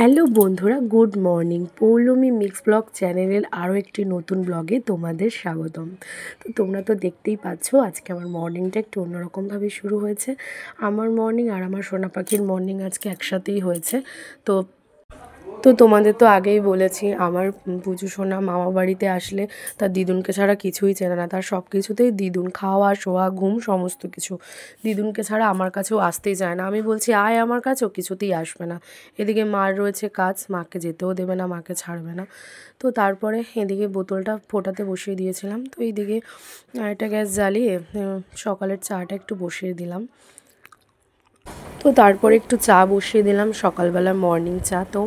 Hello বন্ধুরা, good morning. Poulami mix blog চ্যানেলের আরও একটি নতুন ব্লগে তোমাদের স্বাগতম। তো তোমরা তো দেখতেই পাচ্ছ আজকে আমার মর্নিংটা একটু অন্যরকমভাবে শুরু হয়েছে। আমার মর্নিং আর আমার সোনা পাখির মর্নিং আজকে একসাথেই হয়েছে। তো তোমাদের তো আগেই বলেছি, আমার পুজো সোনা মামা বাড়িতে আসলে তার দিদুনকে ছাড়া কিছুই চেনে না। তার সব কিছুতেই দিদুন, খাওয়া শোয়া ঘুম সমস্ত কিছু। দিদুনকে ছাড়া আমার কাছেও আসতেই চায় না। আমি বলছি আয় আমার কাছেও, কিছুতেই আসবে না। এদিকে মার রয়েছে কাজ, মাকে যেতেও দেবে না, মাকে ছাড়বে না। তো তারপরে এদিকে বোতলটা ফোটাতে বসিয়ে দিয়েছিলাম। তো এইদিকে একটা গ্যাস জ্বালিয়ে সকালের চাটা একটু বসিয়ে দিলাম। তো তারপরে একটু চা বসিয়ে দিলাম, সকালবেলা মর্নিং চা। তো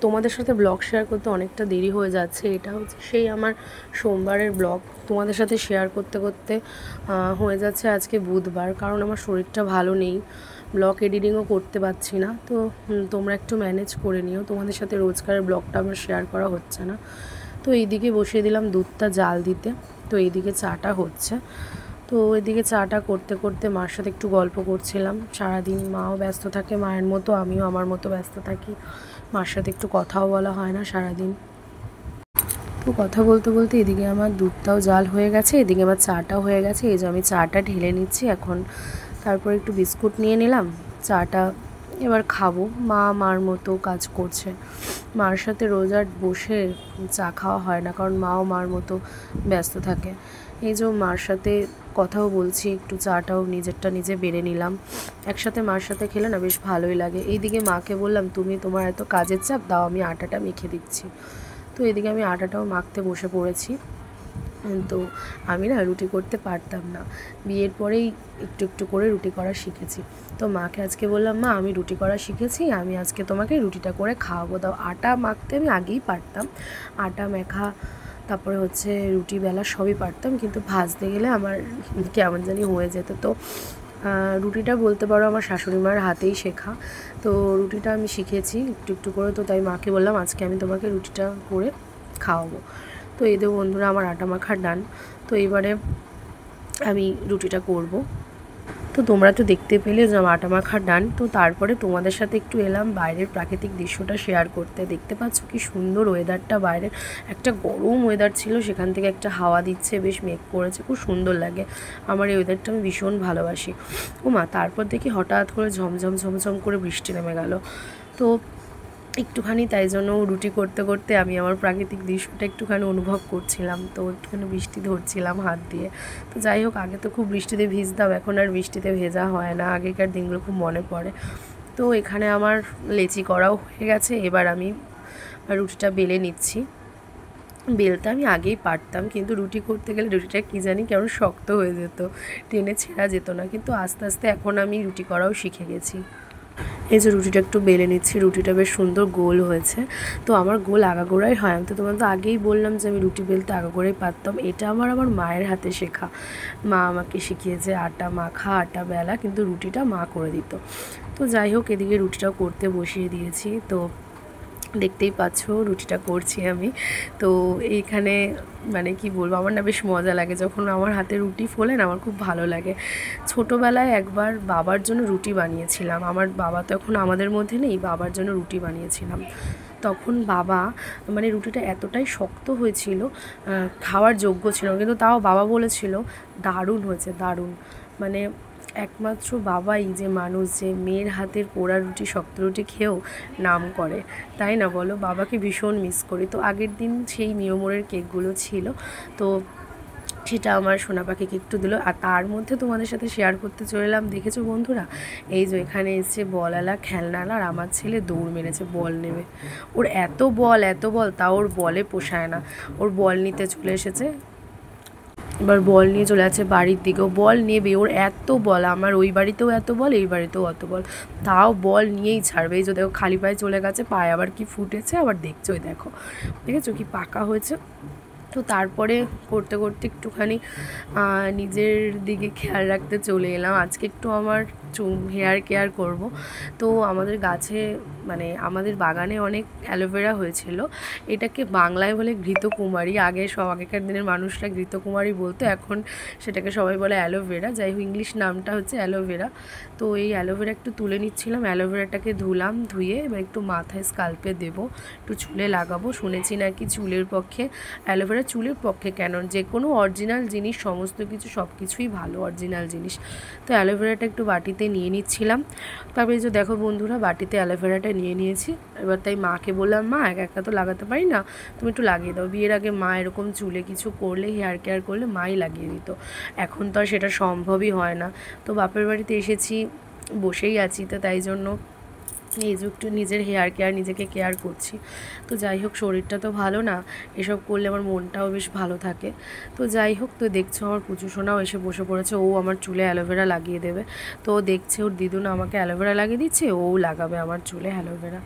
তোমাদের সাথে ব্লগ শেয়ার করতে অনেকটা দেরি হয়ে যাচ্ছে। এটা হচ্ছে সেই আমার সোমবারের ব্লগ। তোমাদের সাথে শেয়ার করতে করতে হয়ে যাচ্ছে আজকে বুধবার, কারণ আমার শরীরটা ভালো নেই, ব্লগ এডিটিংও করতে পারছি না। তো তোমরা একটু ম্যানেজ করে নিও, তোমাদের সাথে রোজকারের ব্লগটা আমার শেয়ার করা হচ্ছে না। তো এইদিকে বসিয়ে দিলাম দুধটা জাল দিতে। তো এইদিকে চাটা হচ্ছে। তো ওইদিকে চাটা করতে করতে মার সাথে একটু গল্প করছিলাম। সারাদিন মাও ব্যস্ত থাকে মায়ের মতো, আমিও আমার মতো ব্যস্ত থাকি। মার সাথে একটু কথাও বলা হয় না সারাদিন। তো কথা বলতে বলতে এদিকে আমার দুধটাও জাল হয়ে গেছে, এদিকে আমার চাটাও হয়ে গেছে। এই যে আমি চাটা ঢেলে নিচ্ছি এখন। তারপর একটু বিস্কুট নিয়ে নিলাম, চাটা এবার খাবো। মার মতো কাজ করছে। মার সাথে রোজ আর বসে চা খাওয়া হয় না, কারণ মাও মার মতো ব্যস্ত থাকে। এই যে মার সাথে কথাও বলছি, একটু চাটাও নিজেরটা নিজে বেড়ে নিলাম। একসাথে মার সাথে খেলে না বেশ ভালোই লাগে। এইদিকে মাকে বললাম, তুমি তোমার এত কাজের চাপ দাও, আমি আটাটা মেখে দিচ্ছি। তো এদিকে আমি আটাটাও মাখতে বসে পড়েছি। তো আমি না রুটি করতে পারতাম না, বিয়ের পরেই একটু একটু করে রুটি করা শিখেছি। তো মাকে আজকে বললাম, মা আমি রুটি করা শিখেছি, আমি আজকে তোমাকে রুটিটা করে খাওয়াবো। দাও। আটা মাখতে আমি আগেই পারতাম, আটা মেখা, তারপরে হচ্ছে রুটি বেলা সবই পারতাম, কিন্তু ভাজতে গেলে আমার কেমন জানি হয়ে যেত। তো রুটিটা বলতে পারো আমার শাশুড়ি মার হাতেই শেখা। তো রুটিটা আমি শিখেছি একটু একটু করে। তো তাই মাকে বললাম আজকে আমি তোমাকে রুটিটা করে খাওয়াবো। তো এই দেখো বন্ধুরা, আমার আটা মাখার ডান। তো এবারে আমি রুটিটা করব। তো তোমরা তো দেখতে পেলে যে আটা মাখার ডান। তো তারপরে তোমাদের সাথে একটু এলাম বাইরের প্রাকৃতিক দৃশ্যটা শেয়ার করতে। দেখতে পাচ্ছ কি সুন্দর ওয়েদারটা, বাইরের একটা গরম ওয়েদার ছিল, সেখান থেকে একটা হাওয়া দিচ্ছে, বেশ মেঘ করেছে, খুব সুন্দর লাগে। আমার এই ওয়েদারটা আমি ভীষণ ভালোবাসি। তারপর দেখি হঠাৎ করে ঝমঝম ঝমঝম করে বৃষ্টি নেমে গেল। তো একটুখানি তাই জন্য রুটি করতে করতে আমি আমার প্রাকৃতিক দৃশ্যটা একটুখানি অনুভব করছিলাম। তো একটুখানি বৃষ্টি ধরছিলাম হাত দিয়ে। তো যাই হোক, আগে তো খুব বৃষ্টিতে ভিজতাম, এখন আর বৃষ্টিতে ভেজা হয় না। আগেকার দিনগুলো খুব মনে পড়ে। তো এখানে আমার লেচি করাও হয়ে গেছে। এবার আমি রুটিটা বেলে নিচ্ছি। বেলতে আমি আগেই পারতাম, কিন্তু রুটি করতে গেলে রুটিটা কী জানি কেমন শক্ত হয়ে যেত, টেনে ছেঁড়া যেত না। কিন্তু আস্তে আস্তে এখন আমি রুটি করাও শিখে গেছি। এই যে রুটিটা একটু বেলে নিচ্ছি, রুটিটা বেশ সুন্দর গোল হয়েছে। তো আমার গোল আগাগোড়াই হয়। আমি তো তোমাদের আগেই বললাম যে আমি রুটি বেলতে আগাগোড়াই পারতাম। এটা আমার মায়ের হাতে শেখা। মা আমাকে শিখিয়েছে আটা মাখা, আটা বেলা, কিন্তু রুটিটা মা করে দিত। তো যাই হোক, এদিকে রুটিটাও করতে বসিয়ে দিয়েছি। তো দেখতেই পাচ্ছ রুটিটা করছি আমি। তো এইখানে মানে কি বলবো, আমার না বেশ মজা লাগে যখন আমার হাতে রুটি ফোলে না, আমার খুব ভালো লাগে। ছোটোবেলায় একবার বাবার জন্য রুটি বানিয়েছিলাম। আমার বাবা তো এখন আমাদের মধ্যে নেই, বাবার জন্য রুটি বানিয়েছিলাম। তখন বাবা মানে রুটিটা এতটাই শক্ত হয়েছিল, খাওয়ার যোগ্য ছিল, কিন্তু তাও বাবা বলেছিল দারুণ হয়েছে, দারুণ। মানে একমাত্র বাবাই যে মানুষ যে মেয়ের হাতের পোড়া রুটি, শক্ত রুটি খেয়েও নাম করে, তাই না বলো? বাবাকে ভীষণ মিস করি। তো আগের দিন সেই মিয়মোরের কেকগুলো ছিল, তো সেটা আমার সোনা পাখিকে একটু দিল। আর তার মধ্যে তোমাদের সাথে শেয়ার করতে চলে এলাম, দেখেছো বন্ধুরা, এই যে এখানে এসছে বলওয়ালা খেলনালা, আর আমার ছেলে দৌড় মেরেছে বল নেবে। ওর এত বল, তাও ওর বলে পোষায় না। ওর বল নিতে চলে এসেছে, এবার বল নিয়ে চলে যাচ্ছে বাড়ির দিকেও, বল নেবে। ওর এত বল, আমার ওই বাড়িতেও এত বল, এই বাড়িতেও অত বল, তাও বল নিয়েই ছাড়বে। এই যে দেখো খালি পায়ে চলে গেছে, পায়ে আবার কি ফুটেছে, আবার দেখছো, ওই দেখো, দেখেছো কি পাকা হয়েছে। তো তারপরে করতে করতে একটুখানি নিজের দিকে খেয়াল রাখতে চলে এলাম। আজকে একটু আমার হেয়ার কেয়ার করব। তো আমাদের গাছে মানে আমাদের বাগানে অনেক অ্যালোভেরা হয়েছিল। এটাকে বাংলায় বলে ঘৃতকুমারী, আগেকার দিনের মানুষরা ঘৃতকুমারী বলতো, এখন সেটাকে সবাই বলে অ্যালোভেরা। যাই হোক, ইংলিশ নামটা হচ্ছে অ্যালোভেরা। তো এই অ্যালোভেরা একটু তুলে নিচ্ছিলাম, অ্যালোভেরাটাকে ধুয়ে এবার একটু মাথায় স্কাল্পে দেবো, একটু চুলে লাগাবো। শুনেছি নাকি চুলের পক্ষে অ্যালোভেরা, চুলের পক্ষে কেন, যে কোনো অরিজিনাল জিনিস, সমস্ত কিছু সব কিছুই ভালো অরিজিনাল জিনিস। তো অ্যালোভেরাটা একটু বাটিতে নিয়ে নিচ্ছিলাম। তারপরে যে দেখো বন্ধুরা, বাটিতে অ্যালোভেরাটা নিয়ে নিয়েছি। এবার তাই মাকে বললাম, মা একা একা তো লাগাতে পারি না, তুমি একটু লাগিয়ে দাও। বিয়ের আগে মা এরকম চুলে কিছু করলে, হেয়ার কেয়ার করলে মাই লাগিয়ে দিত। এখন তো আর সেটা সম্ভবই হয় না। তো বাপের বাড়িতে এসেছি, বসেই আছি, তো তাই জন্য এই যে একটু নিজের হেয়ার কেয়ার, নিজেকে কেয়ার করছি। তো যাই হোক, শরীরটা তো ভালো না, এসব করলে আমার মনটাও বেশ ভালো থাকে। তো যাই হোক, তো দেখছো আমার পুচুসোনাও এসে বসে পড়েছে, ও আমার চুলে অ্যালোভেরা লাগিয়ে দেবে। তো ও দেখছে ওর দিদুন আমাকে অ্যালোভেরা লাগিয়ে দিচ্ছে, ও লাগাবে আমার চুলে অ্যালোভেরা।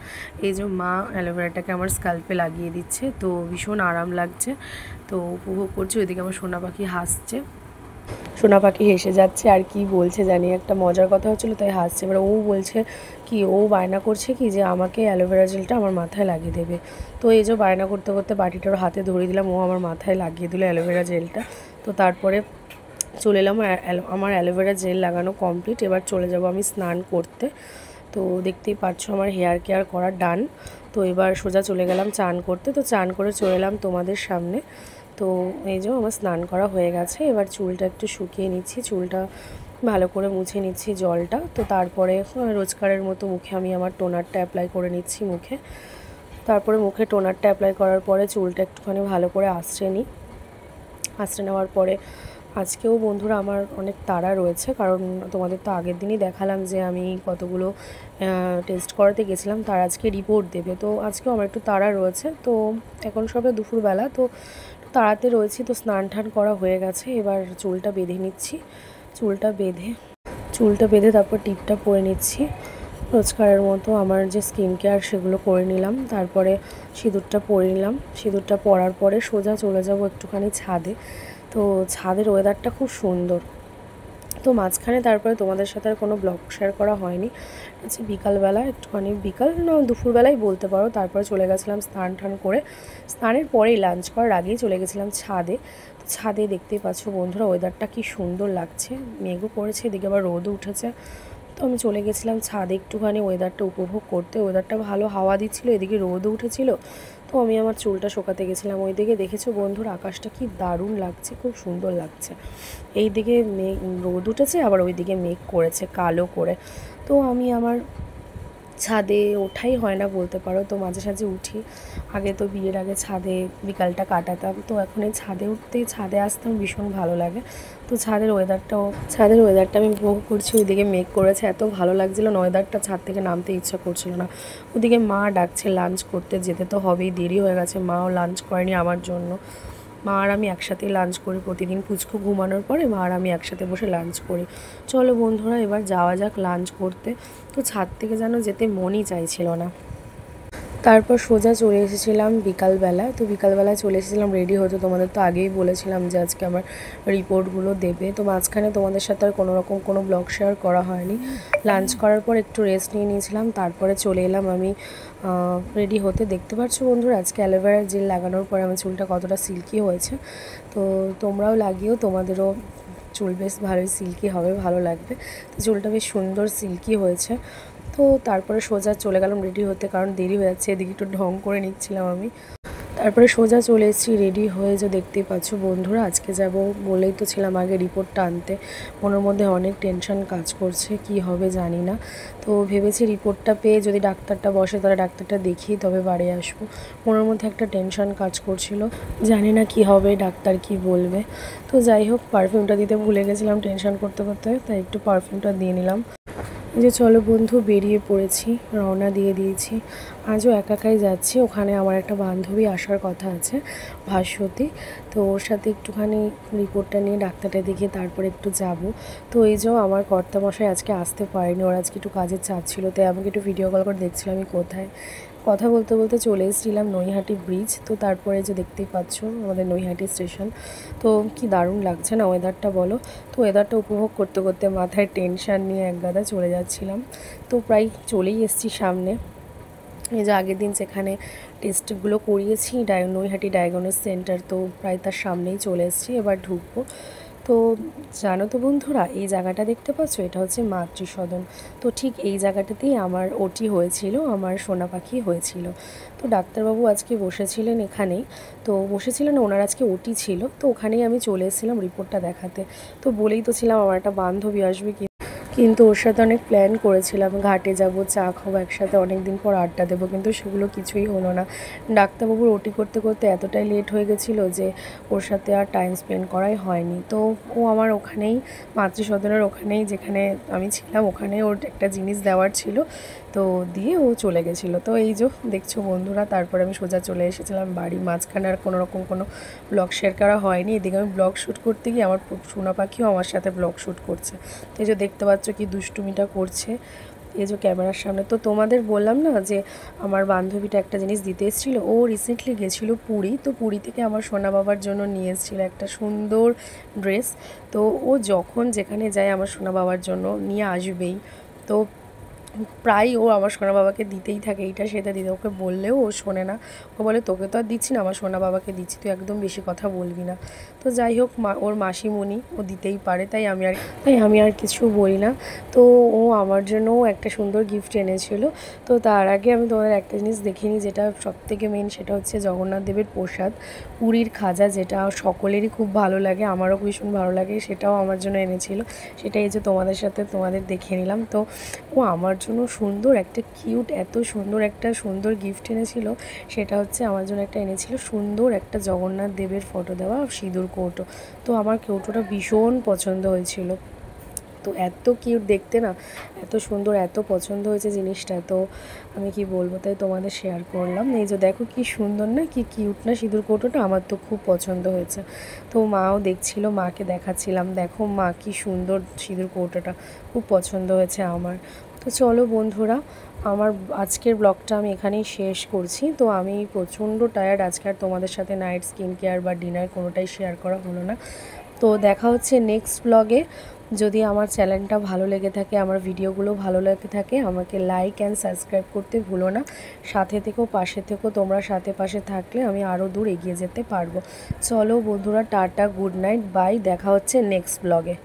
এই যে মা অ্যালোভেরাটাকে আমার স্কাল্পে লাগিয়ে দিচ্ছে, তো ভীষণ আরাম লাগছে। তো উপভোগ করছি। ওইদিকে আমার সোনা পাখি হাসছে, সোনা পাখি হেসে যাচ্ছে, আর কি বলছে জানি, একটা মজার কথা হচ্ছিলো তাই হাসছে। এবার ও বলছে কি, ও বায়না করছে কি যে আমাকে অ্যালোভেরা জেলটা আমার মাথায় লাগিয়ে দেবে। তো এই যে বায়না করতে করতে বাটিটার হাতে ধরে দিলাম, ও আমার মাথায় লাগিয়ে দিল অ্যালোভেরা জেলটা। তো তারপরে চলে এলাম, আমার অ্যালোভেরা জেল লাগানো কমপ্লিট। এবার চলে যাব আমি স্নান করতে। তো দেখতেই পাচ্ছ আমার হেয়ার কেয়ার করা ডান। তো এবার সোজা চলে গেলাম চান করতে। তো চান করে চলে এলাম তোমাদের সামনে। তো এই যে আমার স্নান করা হয়ে গেছে। এবার চুলটা একটু শুকিয়ে নিচ্ছি, চুলটা ভালো করে মুছে নিচ্ছি জলটা। তো তারপরে রোজকারের মতো মুখে আমি আমার টোনারটা অ্যাপ্লাই করে নিচ্ছি মুখে। তারপরে মুখে টোনারটা অ্যাপ্লাই করার পরে চুলটা একটুখানি ভালো করে আঁচড়ে নিই। আঁচড়ে নেওয়ার পরে আজকেও বন্ধুরা আমার অনেক তাড়া রয়েছে, কারণ তোমাদের তো আগের দিনই দেখালাম যে আমি কতগুলো টেস্ট করাতে গেছিলাম, তার আজকে রিপোর্ট দেবে। তো আজকেও আমার একটু তাড়া রয়েছে। তো এখন সবে দুপুরবেলা, তো তাড়াতে রয়েছি। তো স্নান টান করা হয়ে গেছে, এবার চুলটা বেঁধে নিচ্ছি। চুলটা বেঁধে তারপর টিপটা পরে নিচ্ছি। রোজকারের মতো আমার যে স্কিন কেয়ার সেগুলো করে নিলাম। তারপরে সিঁদুরটা পরে নিলাম। সিঁদুরটা পরার পরে সোজা চলে যাব একটুখানি ছাদে। তো ছাদের ওয়েদারটা খুব সুন্দর। তো মাঝখানে তারপরে তোমাদের সাথে আর কোনো ব্লগ শেয়ার করা হয়নি। আচ্ছা, বিকালবেলা একটুখানি, বিকাল না দুপুরবেলাই বলতে পারো, তারপরে চলে গেছিলাম স্নান টান করে। স্নানের পরেই লাঞ্চ করার আগেই চলে গেছিলাম ছাদে। তো ছাদে দেখতেই পাচ্ছ বন্ধুরা ওয়েদারটা কি সুন্দর লাগছে, মেঘও পড়েছে, এদিকে আবার রোদও উঠেছে। তো আমি চলে গেছিলাম ছাদে একটুখানি ওয়েদারটা উপভোগ করতে। ওয়েদারটা ভালো, হাওয়া দিচ্ছিলো, এদিকে রোদও উঠেছিল। তো আমি আমার চুলটা শোকাতে গেছিলাম। ওই দিকে দেখেছো বন্ধুরা আকাশটা কি দারুণ লাগছে, খুব সুন্দর লাগছে। এই দিকে মেঘ, রোদ উঠেছে, আবার ওই দিকে মেঘ করেছে কালো করে। তো আমি আমার ছাদে ওঠাই হয় না বলতে পারো, তো মাঝে সাঝে উঠি। আগে তো বিয়ের আগে ছাদে বিকালটা কাটাতাম, তো এখন এই ছাদে উঠতে, ছাদে আসতাম, ভীষণ ভালো লাগে। তো ছাদের ওয়েদারটা আমি উপভোগ করছি। ওইদিকে মেঘ করেছে, এত ভালো লাগছিলো না ওয়েদারটা, ছাদ থেকে নামতে ইচ্ছা করছিল না। ওদিকে মা ডাকছে লাঞ্চ করতে, যেতে তো হবেই, দেরি হয়ে গেছে। মাও লাঞ্চ করেনি আমার জন্য। মা আর আমি একসাথেই লাঞ্চ করি প্রতিদিন, পুচকু ঘুমানোর পরে মা আর আমি একসাথে বসে লাঞ্চ করি। চলো বন্ধুরা এবার যাওয়া যাক লাঞ্চ করতে। তো ছাদ থেকে যেন যেতে মনই চাইছিল না। তারপর সোজা চলে এসেছিলাম বিকালবেলা। তো বিকালবেলায় চলে এসেছিলাম রেডি হতে। তোমাদের তো আগেই বলেছিলাম যে আজকে আমার রিপোর্টগুলো দেবে। তো মাঝখানে তোমাদের সাথে আর কোনোরকম কোনো ব্লগ শেয়ার করা হয়নি। লাঞ্চ করার পর একটু রেস্ট নিয়ে নিয়েছিলাম, তারপরে চলে এলাম আমি রেডি হতে। দেখতে পাচ্ছ বন্ধুরা আজকে অ্যালোভেরা জেল লাগানোর পরে আমার চুলটা কতটা সিল্কি হয়েছে। তো তোমরাও লাগিও, তোমাদেরও চুল বেশ ভালোই সিল্কি হবে, ভালো লাগবে। তো চুলটা বেশ সুন্দর সিল্কি হয়েছে। তো তারপরে সোজা চলে গেলাম রেডি হতে, কারণ দেরি হয়ে যাচ্ছে। এদিকে একটু ঢং করে নিচ্ছিলাম আমি। তারপরে সোজা চলে এসেছি রেডি হয়ে। যে দেখতেই পাচ্ছ বন্ধুরা আজকে যাব বলেই তো ছিলাম আগে রিপোর্টটা আনতে। মনের মধ্যে অনেক টেনশন কাজ করছে, কি হবে জানি না। তো ভেবেছি রিপোর্টটা পেয়ে যদি ডাক্তারটা বসে তাহলে ডাক্তারটা দেখিয়ে তবে বাড়ি আসবো। মনের মধ্যে একটা টেনশন কাজ করছিল, জানি না কি হবে, ডাক্তার কি বলবে। তো যাই হোক, পারফিউমটা দিতে ভুলে গেছিলাম টেনশন করতে করতে, তাই একটু পারফিউমটা দিয়ে নিলাম। যে চলো বন্ধু বেরিয়ে পড়েছি, রওনা দিয়ে দিয়েছি। আজও একাই যাচ্ছি, ওখানে আমার একটা বান্ধবী আসার কথা আছে, ভাস্বতী। তো ওর সাথে একটুখানি রিপোর্টটা নিয়ে ডাক্তারটা দেখিয়ে তারপরে একটু যাব। তো এই যে আমার কর্তামশাই আজকে আসতে পারেনি, ওর আজকে একটু কাজের চাপ ছিল, তাই আমাকে একটু ভিডিও কল করে দেখছিলাম আমি কোথায়। কথা বলতে বলতে চলে এসেছিলাম নৈহাটি ব্রিজ। তো তারপরে যে দেখতেই পাচ্ছ আমাদের নৈহাটি স্টেশন। তো কি দারুণ লাগছে না ওয়েদারটা বলো। তো ওয়েদারটা উপভোগ করতে করতে মাথায় টেনশান নিয়ে একগাদা চলে যাচ্ছিলাম। তো প্রায় চলেই এসেছি সামনে। এই যে আগের দিন যেখানে টেস্টগুলো করিয়েছি নৈহাটি ডায়াগনস্টিক সেন্টার, তো প্রায় তার সামনেই চলে এসেছি, এবার ঢুকবো। তো জানো তো বন্ধুরা, এই জায়গাটা দেখতে পাচ্ছ, এটা হচ্ছে মাতৃসদন। তো ঠিক এই জায়গাটাতেই আমার ওটি হয়েছিল, আমার সোনা পাখি হয়েছিল। তো ডাক্তারবাবু আজকে বসেছিলেন এখানেই, তো বসেছিলেন, ওনার আজকে ওটি ছিল, তো ওখানেই আমি চলে এসেছিলাম রিপোর্টটা দেখাতে। তো বলেই তো ছিলাম আমার একটা বান্ধবী আসবে, কিন্তু ওর সাথে অনেক প্ল্যান করেছিলাম, ঘাটে যাব, চা খাবো একসাথে, অনেক দিন পর আড্ডা দেবো, কিন্তু সেগুলো কিছুই হলো না। ডাক্তারবাবুর ওটি করতে করতে এতটাই লেট হয়ে গেছিলো যে ওর সাথে আর টাইম স্পেন্ড করাই হয়নি। তো ও আমার ওখানেই মাতৃসদনের ওখানেই যেখানে আমি ছিলাম ওখানে ওর একটা জিনিস দেওয়ার ছিল, তো দিয়ে ও চলে গেছিলো। তো এই যে দেখছো বন্ধুরা, তারপরে আমি সোজা চলে এসেছিলাম বাড়ি। মাঝখানে আর কোনো রকম কোনো ব্লগ শেয়ার করা হয়নি। এদিকে আমি ব্লগ শ্যুট করতে গিয়ে আমার সোনা পাখিও আমার সাথে ব্লগ শ্যুট করছে। তো এই যে দেখতে পাচ্ছ কি দুষ্টুমিটা করছে এই যে ক্যামেরার সামনে। তো তোমাদের বললাম না যে আমার বান্ধবীটা একটা জিনিস দিতে এসেছিলো, ও রিসেন্টলি গেছিলো পুরী। তো পুরী থেকে আমার সোনা বাবার জন্য নিয়ে এসেছিলো একটা সুন্দর ড্রেস। তো ও যখন যেখানে যায় আমার সোনা বাবার জন্য নিয়ে আসবেই। তো প্রায় ও আমার সোনা বাবাকে দিতেই থাকে, এইটা সেটা দিতে, ওকে বললেও ও শোনে না। ও বলে তোকে তো আর দিচ্ছি না, আমার সোনা বাবাকে দিচ্ছি, তুই একদম বেশি কথা বলবি না। তো যাই হোক, ওর মাসিমণি, ও দিতেই পারে, তাই আমি আর কিছু বলি না। তো ও আমার জন্যও একটা সুন্দর গিফট এনেছিল। তো তার আগে আমি তোমাদের একটা জিনিস দেখিনি, যেটা সবথেকে মেন, সেটা হচ্ছে জগন্নাথ দেবের প্রসাদ, পুরীর খাজা, যেটা সকলেরই খুব ভালো লাগে, আমারও ভীষণ ভালো লাগে, সেটাও আমার জন্য এনেছিল। সেটাই যে তোমাদের সাথে দেখে নিলাম। তো ও আমার জন্য সুন্দর একটা কিউট, এত সুন্দর একটা সুন্দর গিফট এনেছিল। সেটা হচ্ছে আমার জন্য একটা এনেছিল সুন্দর একটা জগন্নাথ দেবের ফটো দেওয়া সিঁদুর কৌটো। তো আমার কৌটোটা ভীষণ পছন্দ হয়েছিল। তো এত কিউট দেখতে না, এত সুন্দর, এত পছন্দ হয়েছে জিনিসটা, তো আমি কি বলবো, তাই তোমাদের শেয়ার করলাম। এই যে দেখো কি সুন্দর না, কি কিউট না সিঁদুর কৌটোটা, আমার তো খুব পছন্দ হয়েছে। তো মাও দেখছিল, মাকে দেখাচ্ছিলাম, দেখো মা কি সুন্দর সিঁদুর কৌটোটা, খুব পছন্দ হয়েছে আমার। তো চলো বন্ধুরা, আমার আজকের ব্লগটা আমি এখানেই শেষ করছি। তো আমি প্রচণ্ড টায়ার্ড আজকে, আর তোমাদের সাথে নাইট স্কিন কেয়ার বা ডিনার কোনোটাই শেয়ার করা হলো না। তো দেখা হচ্ছে নেক্সট ব্লগে। যদি আমার চ্যানেলটা ভালো লেগে থাকে, আমার ভিডিওগুলো ভালো লেগে থাকে, আমাকে লাইক অ্যান্ড সাবস্ক্রাইব করতে ভুলো না। সাথে থেকো, পাশে থেকো, তোমরা পাশে থাকলে আমি আরও দূর এগিয়ে যেতে পারবো। চলো বন্ধুরা, টাটা, গুড নাইট, বাই, দেখা হচ্ছে নেক্সট ব্লগে।